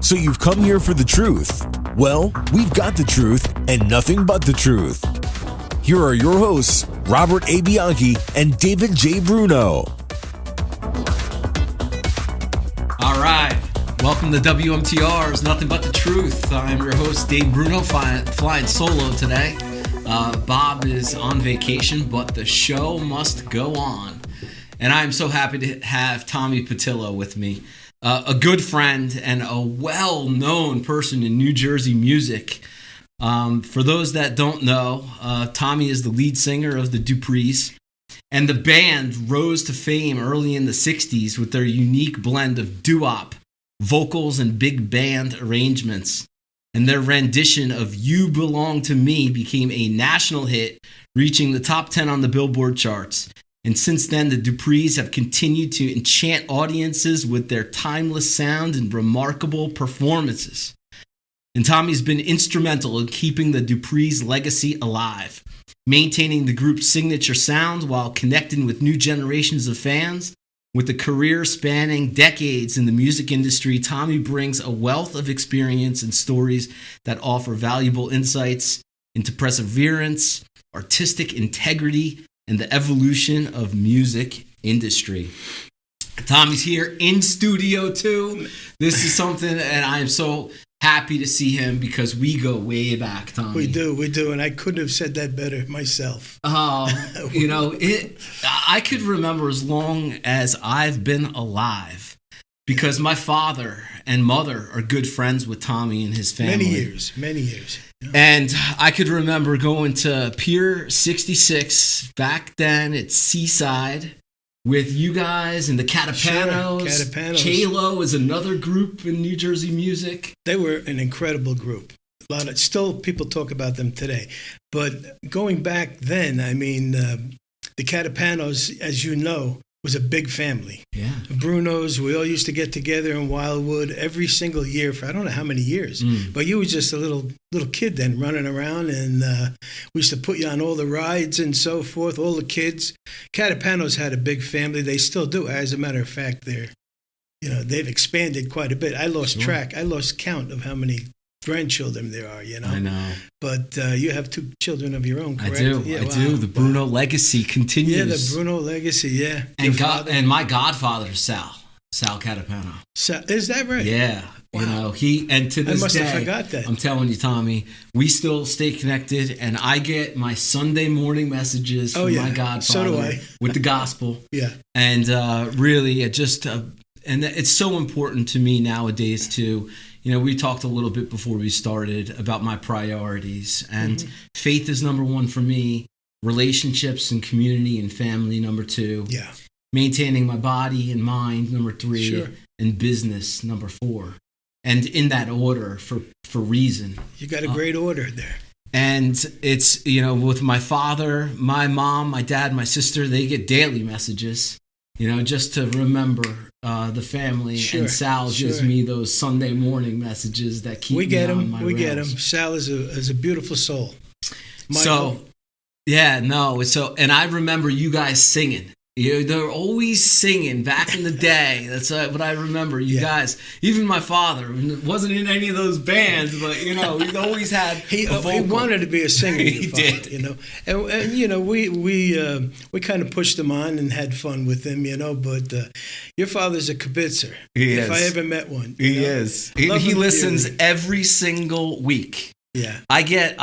So you've come here for the truth. Well, we've got the truth and nothing but the truth. Here are your hosts, Robert A. Bianchi and David J. Bruno. All right. Welcome to WMTR's Nothing But the Truth. I'm your host, Dave Bruno, flying solo today. Bob is on vacation, but the show must go on. And I'm so happy to have Tommy Petillo with me. A good friend and a well-known person in New Jersey music. For those that don't know, Tommy is the lead singer of the Duprees. And the band rose to fame early in the 60s with their unique blend of doo-wop, vocals, and big band arrangements. And their rendition of You Belong to Me became a national hit, reaching the top 10 on the Billboard charts. And since then, the Duprees have continued to enchant audiences with their timeless sound and remarkable performances. And Tommy's been instrumental in keeping the Duprees' legacy alive, maintaining the group's signature sound while connecting with new generations of fans. With a career spanning decades in the music industry, Tommy brings a wealth of experience and stories that offer valuable insights into perseverance, artistic integrity, and the evolution of music industry. Tommy's here in studio too. This is something, and I am so happy to see him because we go way back, Tommy. We do, and I couldn't have said that better myself. I could remember as long as I've been alive because my father and mother are good friends with Tommy and his family. Many years. Yeah. And I could remember going to Pier 66 back then at Seaside with you guys and the Catapanos. Sure, Catapanos. J-Lo is another group in New Jersey music. They were an incredible group. Still people talk about them today. But going back then, I mean, the Catapanos, as you know, was a big family. Yeah. The Brunos, we all used to get together in Wildwood every single year for I don't know how many years. But you were just a little kid then running around, and we used to put you on all the rides and so forth, all the kids. Catapanos had a big family. They still do. As a matter of fact, they've expanded quite a bit. I lost track. I lost count of how many grandchildren there are, I know. But you have two children of your own, correct? I do. Yeah, I do. The Bruno legacy continues. Yeah, the Bruno legacy, yeah. And my godfather, Sal Catapano. Is that right? Yeah. Wow. He, and to this I must day, have forgot that. I'm telling you, Tommy, we still stay connected, and I get my Sunday morning messages from my godfather so do I. with the gospel. Yeah. And really, and it's so important to me nowadays too. We talked a little bit before we started about my priorities, and faith is number one for me, relationships and community and family number two, maintaining my body and mind number three, and business number four. And in that order for reason. You got a great order there. And it's, with my father, my mom, my dad, my sister, they get daily messages. Just to remember the family, and Sal gives me those Sunday morning messages that keep me on my rails. We get him. Sal is a beautiful soul. Michael. And I remember you guys singing. They're always singing back in the day. That's what I remember. You guys, even my father wasn't in any of those bands, but he always had a vocal. He wanted to be a singer. He did. And we kind of pushed him on and had fun with him. But your father's a kibitzer. He is. If I ever met one. He is. He listens every single week. Yeah, I get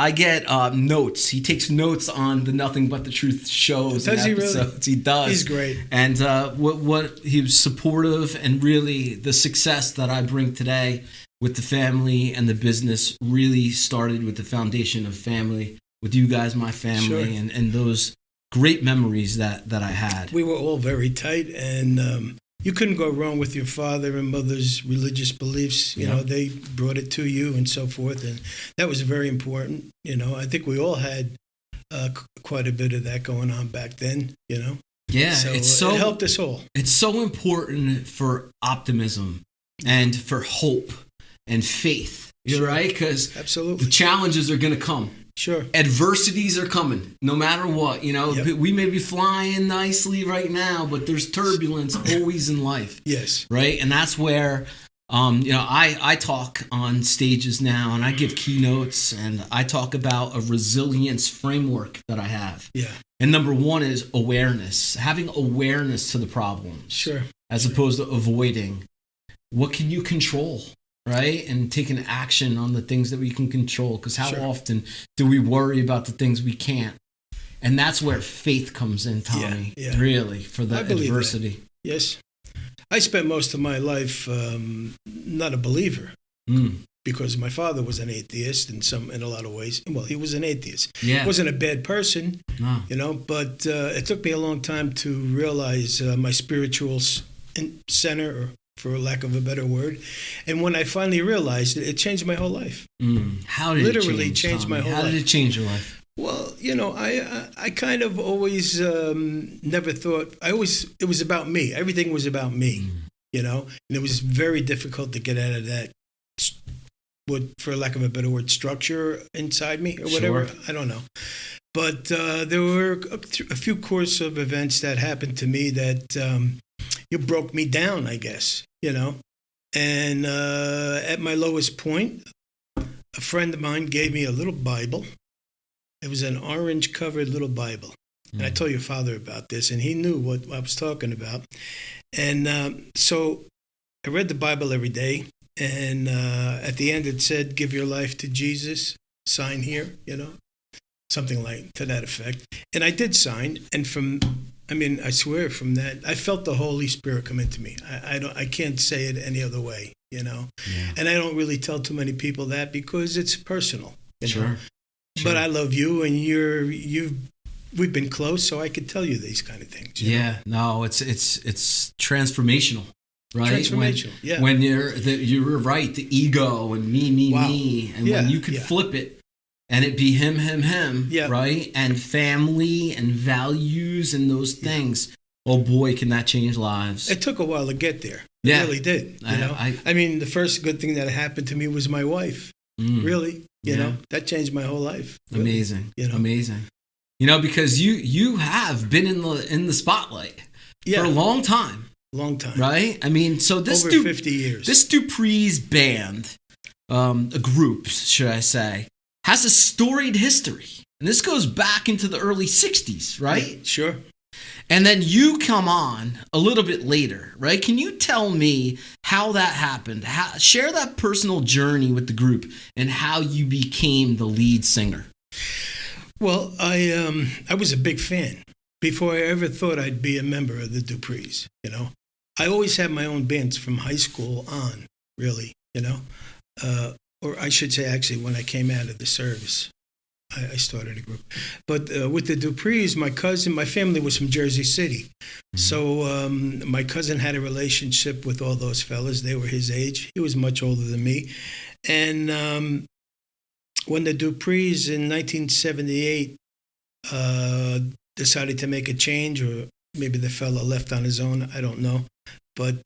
notes. He takes notes on the Nothing But the Truth shows and episodes. He He does. He's great. And what he was supportive, and really the success that I bring today with the family and the business really started with the foundation of family, with you guys, my family, and those great memories that I had. We were all very tight, and you couldn't go wrong with your father and mother's religious beliefs. They brought it to you and so forth, and that was very important. I think we all had quite a bit of that going on back then. Yeah, so it helped us all. It's so important for optimism and for hope and faith. You're right, because absolutely the challenges are going to come. Sure. Adversities are coming, no matter what. Yep. We may be flying nicely right now, but there's turbulence always in life. Yes. Right? And that's where I talk on stages now, and I give keynotes, and I talk about a resilience framework that I have. Yeah. And number one is awareness, having awareness to the problems. Sure. As opposed to avoiding. What can you control, right? And taking action on the things that we can control. Because how often do we worry about the things we can't? And that's where faith comes in, Tommy, really, for the adversity. That. Yes. I spent most of my life not a believer because my father was an atheist in a lot of ways. Well, he was an atheist. Yeah. He wasn't a bad person, but it took me a long time to realize my spiritual center, or for lack of a better word. And when I finally realized it, it changed my whole life. How did Literally it changed my whole life. How did it change your life? Well, I kind of always never thought, it was about me. Everything was about me, and it was very difficult to get out of that, for lack of a better word, structure inside me or whatever. Sure. I don't know. But there were a few course of events that happened to me that it broke me down, I guess, And at my lowest point, a friend of mine gave me a little Bible. It was an orange-covered little Bible. And I told your father about this, and he knew what I was talking about. And so I read the Bible every day, and at the end it said, "Give your life to Jesus, sign here," something like to that effect. And I did sign, and I swear from that, I felt the Holy Spirit come into me. I can't say it any other way, Yeah. And I don't really tell too many people that because it's personal. Sure. But I love you, and we've been close, so I could tell you these kind of things. No, it's transformational, right? Transformational, When you're right, the ego and me, and when you could flip it and it be him, right? And family and values and those things. Oh boy, can that change lives? It took a while to get there. It really did. The first good thing that happened to me was my wife. Really. That changed my whole life. Really. Amazing. Amazing. Because you have been in the spotlight for a long time. Long time. Right? So this over 50 years. This Duprees band, a group, should I say, has a storied history. And this goes back into the early 60s, right? Yeah, sure. And then you come on a little bit later, right? Can you tell me how that happened? Share that personal journey with the group and how you became the lead singer. Well, I was a big fan before I ever thought I'd be a member of the Duprees. I always had my own bands from high school on, really. Or I should say, actually, when I came out of the service. I started a group. But with the Duprees, my family was from Jersey City. So my cousin had a relationship with all those fellas. They were his age. He was much older than me. And when the Duprees in 1978 decided to make a change, or maybe the fella left on his own, I don't know. But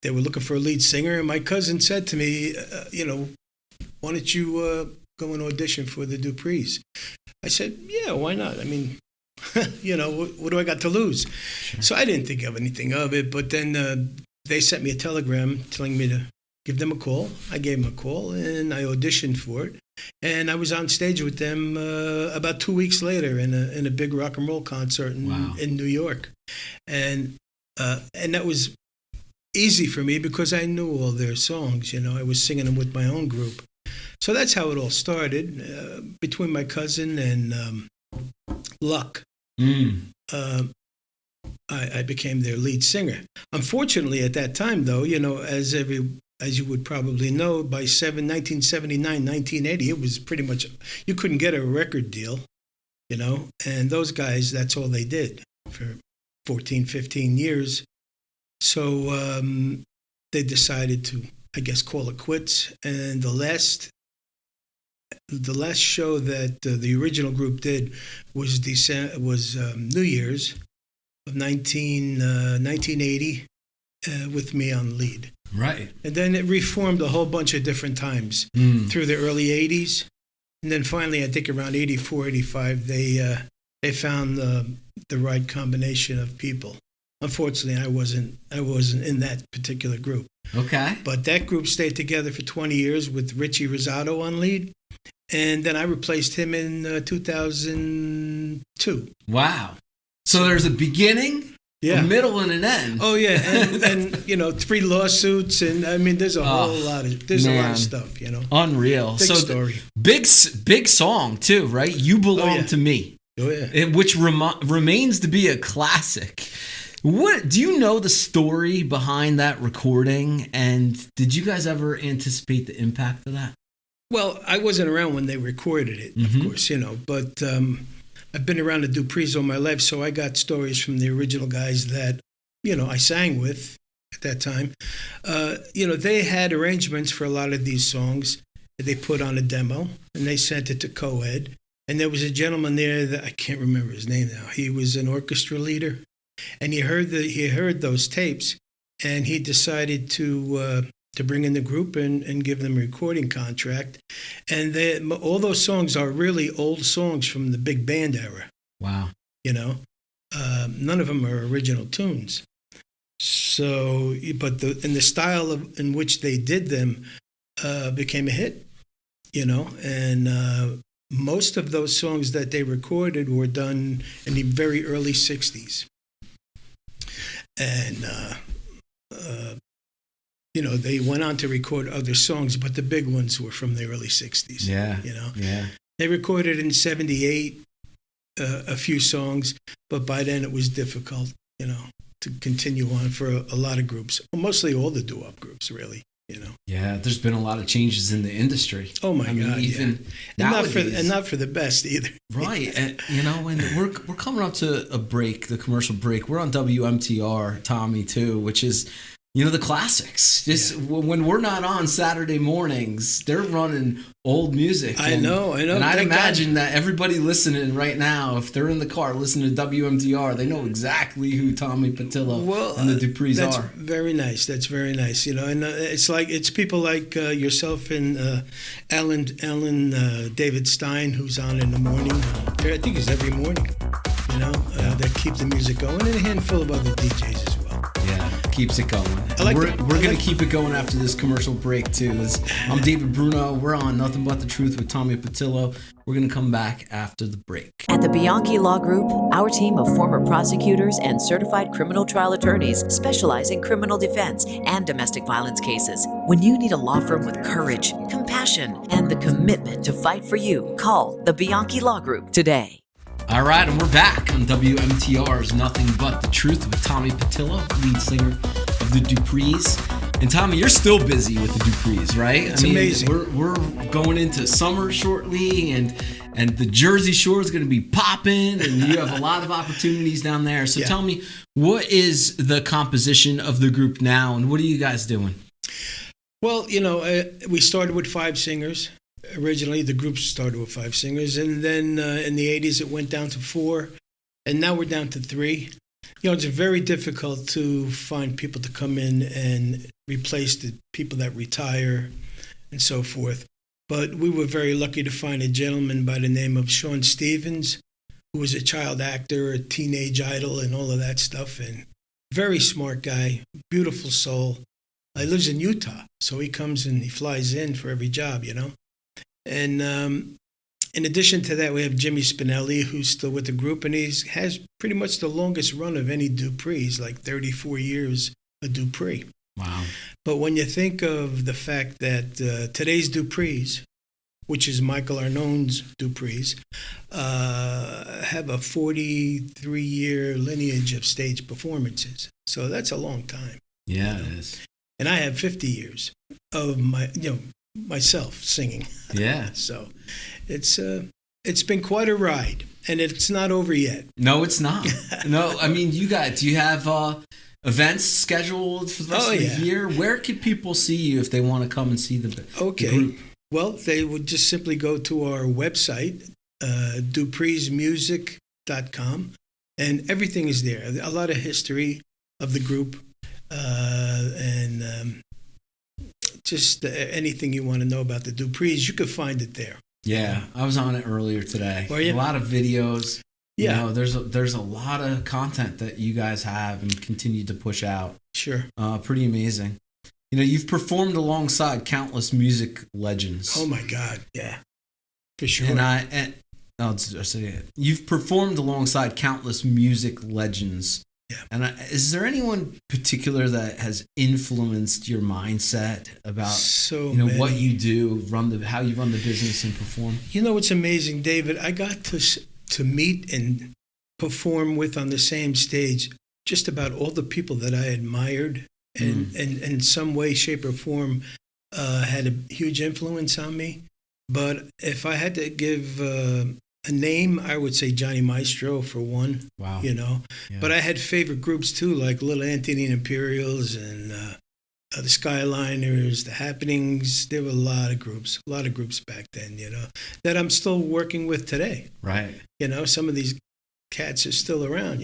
they were looking for a lead singer. And my cousin said to me, why don't you go and audition for the Duprees? I said, yeah, why not? What do I got to lose? Sure. So I didn't think of anything of it, but then they sent me a telegram telling me to give them a call. I gave them a call, and I auditioned for it. And I was on stage with them about 2 weeks later in a big rock and roll concert in New York. And that was easy for me because I knew all their songs. I was singing them with my own group. So that's how it all started, between my cousin and Luck. I became their lead singer. Unfortunately, at that time, though, as you would probably know, by 1979, 1980, it was pretty much, you couldn't get a record deal, and those guys, that's all they did for 14, 15 years. So they decided to, I guess, call it quits. And the last show that the original group did was New Year's of 1980 with me on lead. Right. And then it reformed a whole bunch of different times through the early 80s. And then finally, I think around 84, 85, they found the right combination of people. Unfortunately, I wasn't in that particular group. Okay. But that group stayed together for 20 years with Richie Rosado on lead. And then I replaced him in 2002. Wow. So there's a beginning, a middle, and an end. Oh, yeah. And 3 lawsuits. And I mean, there's a whole lot of, a lot of stuff, Unreal. Big story. Big song, too, right? You Belong to Me. Oh, yeah. Which remains to be a classic. What do you know the story behind that recording? And did you guys ever anticipate the impact of that? Well, I wasn't around when they recorded it, of course, but I've been around the Duprees all my life, so I got stories from the original guys that, I sang with at that time. They had arrangements for a lot of these songs that they put on a demo, and they sent it to Coed. And there was a gentleman there that I can't remember his name now. He was an orchestra leader, and he heard those tapes, and he decided to bring in the group and give them a recording contract. And all those songs are really old songs from the big band era. Wow. None of them are original tunes. So, but the style in which they did them became a hit, and most of those songs that they recorded were done in the very early 60s. And, they went on to record other songs, but the big ones were from the early 60s. Yeah. Yeah. They recorded in 78 a few songs, but by then it was difficult, to continue on for a lot of groups, mostly all the doo-wop groups, really. Yeah, there's been a lot of changes in the industry. Oh my God! Even nowadays, and not for the best either. Right, and we're coming up to a break, the commercial break. We're on WMTR, Tommy, too, which is the classics. Just when we're not on Saturday mornings, they're running old music. I know. And I'd imagine that everybody listening right now, if they're in the car listening to WMTR, they know exactly who Tommy Petillo and the Duprees are. That's very nice. That's very nice. And it's people like yourself and Alan David Stein, who's on in the morning. I think it's every morning. That keep the music going, and a handful of other DJs as well. Yeah, keeps it going. We're going to keep it going after this commercial break, too. I'm David Bruno. We're on Nothing But the Truth with Tommy Petillo. We're going to come back after the break. At the Bianchi Law Group, our team of former prosecutors and certified criminal trial attorneys specialize in criminal defense and domestic violence cases. When you need a law firm with courage, compassion, and the commitment to fight for you, call the Bianchi Law Group today. All right, and we're back on WMTR's Nothing But the Truth with Tommy Petillo, lead singer of the Duprees. And Tommy, you're still busy with the Duprees, right? It's amazing. We're going into summer shortly, and the Jersey Shore is going to be popping, and you have a lot of opportunities down there. So tell me, what is the composition of the group now, and what are you guys doing? Well, we started with 5 singers. Originally, the group started with 5 singers, and then in the 80s it went down to 4, and now we're down to 3. It's very difficult to find people to come in and replace the people that retire and so forth. But we were very lucky to find a gentleman by the name of Sean Stevens, who was a child actor, a teenage idol, and all of that stuff, and very smart guy, beautiful soul. He lives in Utah, so he comes and he flies in for every job, And in addition to that, we have Jimmy Spinelli, who's still with the group, and he has pretty much the longest run of any Duprees, like 34 years a Dupree. Wow. But when you think of the fact that today's Duprees, which is Michael Arnone's Duprees, have a 43-year lineage of stage performances. So that's a long time. Yeah, it is. And I have 50 years of myself singing. Yeah. So it's been quite a ride, and it's not over yet. No, it's not. No, I mean, do you have events scheduled for the rest of the year? Where can people see you if they want to come and see the group? Well, they would just simply go to our website, dupreesmusic.com, and everything is there. A lot of history of the group, and just anything you want to know about the Duprees, you could find it there. Yeah, I was on it earlier today. Were you? A lot of videos. Yeah. There's a lot of content that you guys have and continue to push out. Sure. Pretty amazing. You've performed alongside countless music legends. Oh my God, yeah, for sure. I'll say it. You've performed alongside countless music legends. Yeah. And is there anyone particular that has influenced your mindset about what you do, how you run the business and perform? It's amazing, David. I got to meet and perform with on the same stage just about all the people that I admired and in some way, shape, or form had a huge influence on me. But if I had to give a name, I would say Johnny Maestro for one. Wow. Yeah. But I had favorite groups too, like Little Anthony and Imperials and the Skyliners, the Happenings. There were a lot of groups back then, that I'm still working with today. Right. Some of these cats are still around,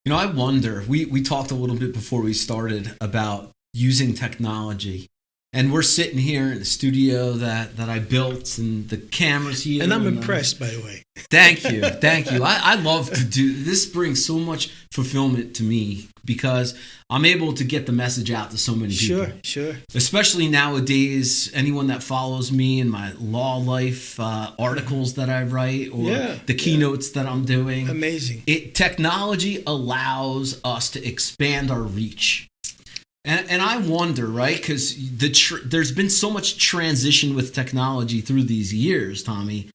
I wonder, we talked a little bit before we started about using technology. And we're sitting here in the studio that I built and the cameras here. And I'm impressed, by the way. Thank you. I love to do this. Brings so much fulfillment to me because I'm able to get the message out to so many people. Sure. Especially nowadays, anyone that follows me in my law life articles that I write or the keynotes that I'm doing. Amazing. Technology allows us to expand our reach. And I wonder, right, because there's been so much transition with technology through these years, Tommy.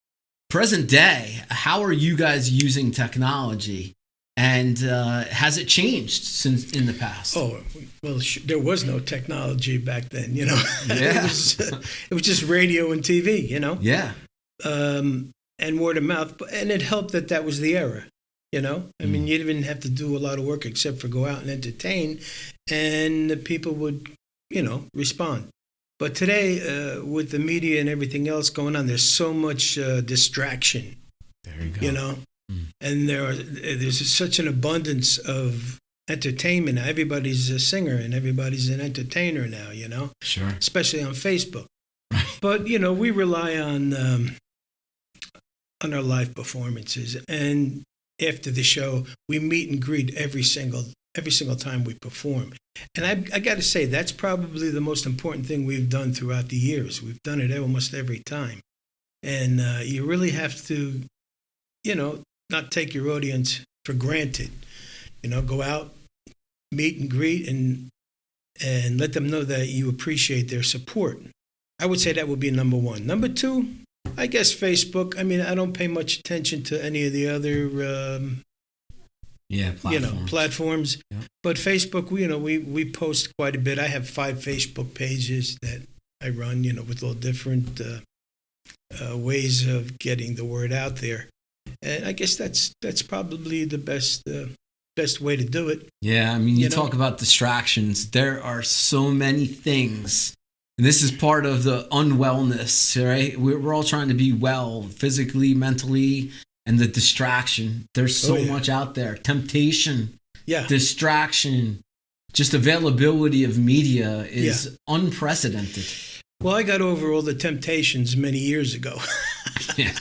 Present day, how are you guys using technology? And has it changed since in the past? Oh, well, there was no technology back then, Yeah. it was just radio and TV, Yeah. And word of mouth. And it helped that was the era. I mean, you didn't have to do a lot of work except for go out and entertain, and the people would, respond. But today, with the media and everything else going on, there's so much distraction. There you go. And there's such an abundance of entertainment. Everybody's a singer and everybody's an entertainer now, Sure. Especially on Facebook. Right. But, we rely on our live performances. And after the show, we meet and greet every single time we perform. And I got to say, that's probably the most important thing we've done throughout the years. We've done it almost every time. And you really have to, not take your audience for granted. Go out, meet and greet, and let them know that you appreciate their support. I would say that would be number one. Number two, I guess Facebook. I mean, I don't pay much attention to any of the other, platforms. Yep. But Facebook, we post quite a bit. I have 5 Facebook pages that I run, with all different ways of getting the word out there. And I guess that's probably the best way to do it. Yeah, I mean, you talk about distractions. There are so many things. And this is part of the unwellness, right? We're all trying to be well physically, mentally, and the distraction. There's so much out there. Temptation, distraction, just availability of media is unprecedented. Well, I got over all the temptations many years ago. Yeah.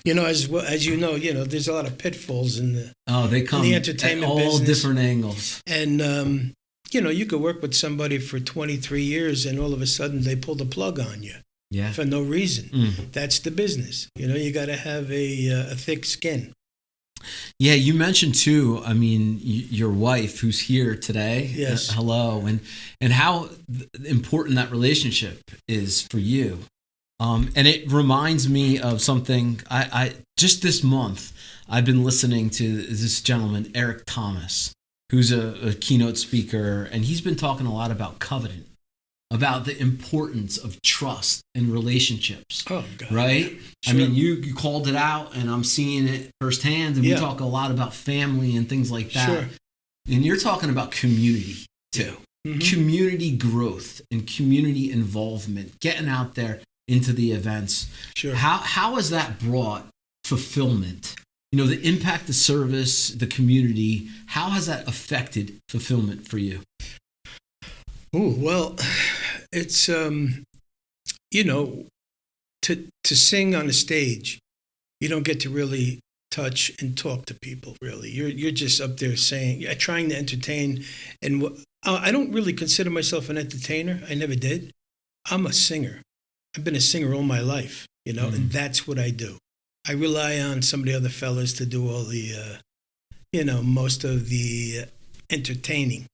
As you know, there's a lot of pitfalls in the they come in the entertainment at all business. Different angles. And you could work with somebody for 23 years and all of a sudden they pull the plug on you for no reason. Mm. That's the business. You got to have a thick skin. Yeah, you mentioned too, I mean, your wife who's here today. Yes. Hello. And how important that relationship is for you. And it reminds me of something I just this month, I've been listening to this gentleman, Eric Thomas, who's a keynote speaker, and he's been talking a lot about covenant, about the importance of trust in relationships. Oh, God. Right? Sure. I mean, you called it out, and I'm seeing it firsthand, and we talk a lot about family and things like that. Sure. And you're talking about community, too. Mm-hmm. Community growth and community involvement, getting out there into the events. Sure. How has that brought fulfillment? The impact, the service, the community, how has that affected fulfillment for you? Oh, well, it's, to sing on a stage, you don't get to really touch and talk to people, really. You're just up there trying to entertain. And I don't really consider myself an entertainer. I never did. I'm a singer. I've been a singer all my life, and that's what I do. I rely on some of the other fellas to do all the, most of the entertaining,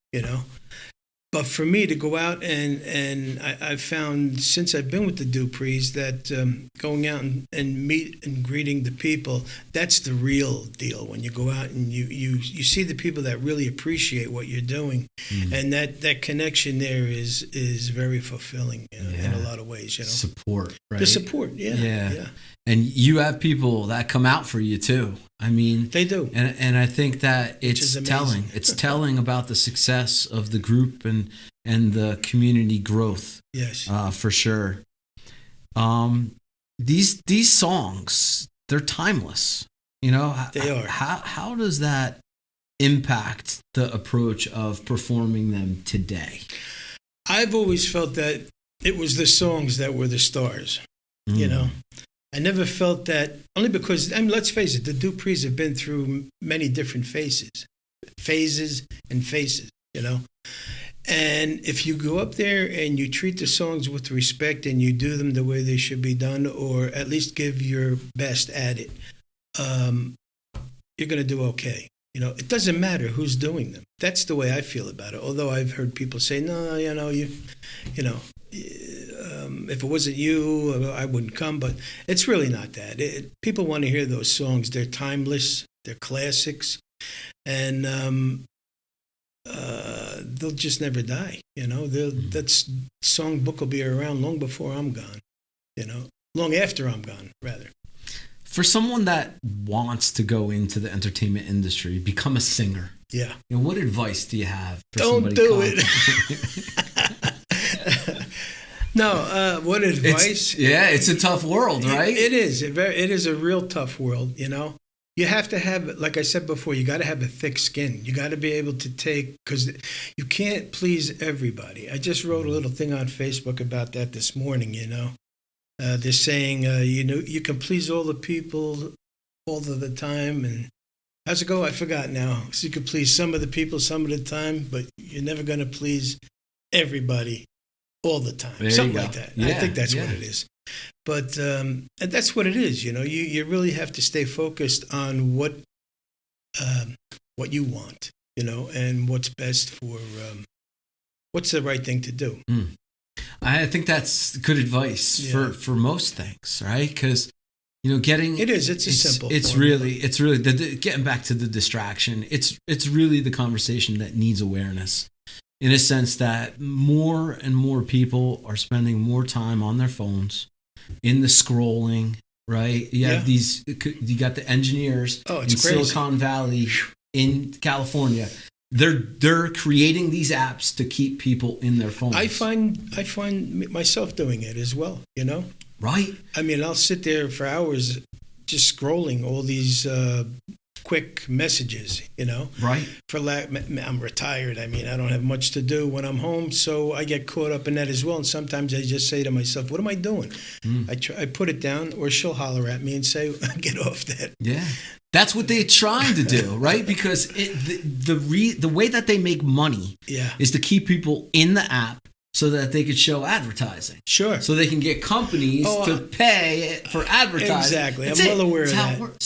But for me to go out and I've found since I've been with the Duprees that going out and meet and greeting the people, that's the real deal. When you go out and you see the people that really appreciate what you're doing, and that connection there is very fulfilling in a lot of ways. Support, right? The support, yeah. And you have people that come out for you too. I mean, they do, and I think that it's telling. It's telling about the success of the group and the community growth. Yes, for sure. These songs, they're timeless. They are. How does that impact the approach of performing them today? I've always felt that it was the songs that were the stars. I never felt that, only because, let's face it, the Duprees have been through many different phases. And if you go up there and you treat the songs with respect and you do them the way they should be done, or at least give your best at it, you're going to do okay. It doesn't matter who's doing them. That's the way I feel about it. Although I've heard people say, no, if it wasn't you, I wouldn't come. But it's really not that. People want to hear those songs. They're timeless. They're classics. And they'll just never die. That songbook will be around long before I'm gone. Long after I'm gone, rather. For someone that wants to go into the entertainment industry, become a singer. Yeah. What advice do you have for Don't do it. No, what advice? It's a tough world, right? It is. It is a real tough world, You have to have, like I said before, you got to have a thick skin. You got to be able to because you can't please everybody. I just wrote a little thing on Facebook about that this morning, They're saying, you can please all the people all of the time. And how's it go? I forgot now. So you can please some of the people some of the time, but you're never going to please everybody all the time. There Something like that. Yeah, I think that's what it is. But and that's what it is. You really have to stay focused on what you want, and what's best for what's the right thing to do. I think that's good advice for most things, right? Because getting it's a simple. It's really getting back to the distraction. It's really the conversation that needs awareness, in a sense that more and more people are spending more time on their phones, in the scrolling, right? You have you got the engineers in crazy. Silicon Valley, in California. They're creating these apps to keep people in their phones. I find myself doing it as well, Right? I'll sit there for hours just scrolling all these quick messages, Right. I'm retired. I don't have much to do when I'm home, so I get caught up in that as well. And sometimes I just say to myself, what am I doing? I put it down, or she'll holler at me and say, get off that. Yeah. That's what they're trying to do, right? Because the way that they make money is to keep people in the app so that they could show advertising. Sure. So they can get companies to pay for advertising. Exactly. I'm well aware of that.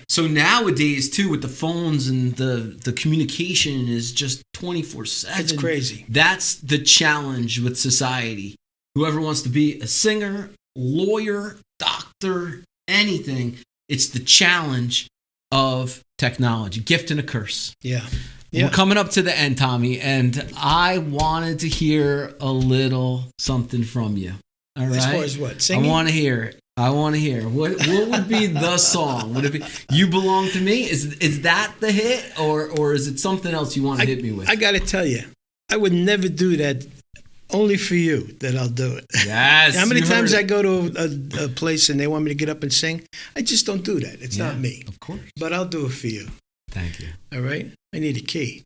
So nowadays, too, with the phones and the communication is just 24/7. It's crazy. That's the challenge with society. Whoever wants to be a singer, lawyer, doctor, anything, it's the challenge of technology. Gift and a curse. Yeah. We're coming up to the end, Tommy, and I wanted to hear a little something from you. All right? As far as what? Singing? I want to hear it. What would be the song? Would it be "You Belong to Me"? Is that the hit, or is it something else you want to hit me with? I got to tell you, I would never do that. Only for you that I'll do it. Yes. How many times I go to a place and they want me to get up and sing? I just don't do that. It's not me. Of course. But I'll do it for you. Thank you. All right? I need a key.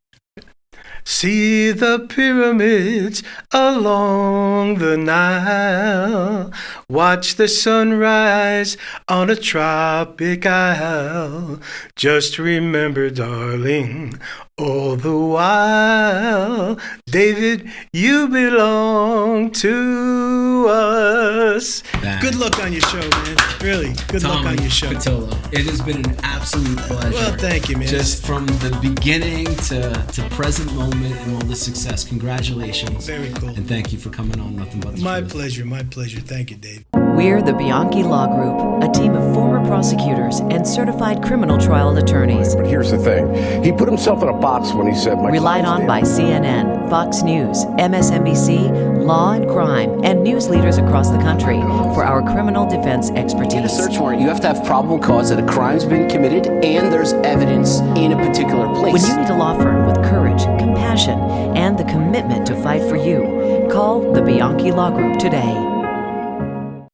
See the pyramids along the Nile. Watch the sunrise on a tropic isle. Just remember, darling, all the while, David, you belong to us. Good luck on your show, man. Really, good luck on your show. Tommy Petillo, it has been an absolute pleasure. Well, thank you, man. Just from the beginning to present moment and all the success. Congratulations. Very cool. And thank you for coming on Nothing But the My Truth. pleasure, my pleasure. Thank you, Dave. We're the Bianchi Law Group, a team of former prosecutors and certified criminal trial attorneys. But here's the thing. He put himself in a box when he said my Relied on by CNN, Fox News, MSNBC, Law and Crime, and news leaders across the country for our criminal defense In a expertise. search warrant, you have to have probable cause that a crime's been committed and there's evidence in a particular place. When you need a law firm with courage, compassion, and the commitment to fight for you, call the Bianchi Law Group today.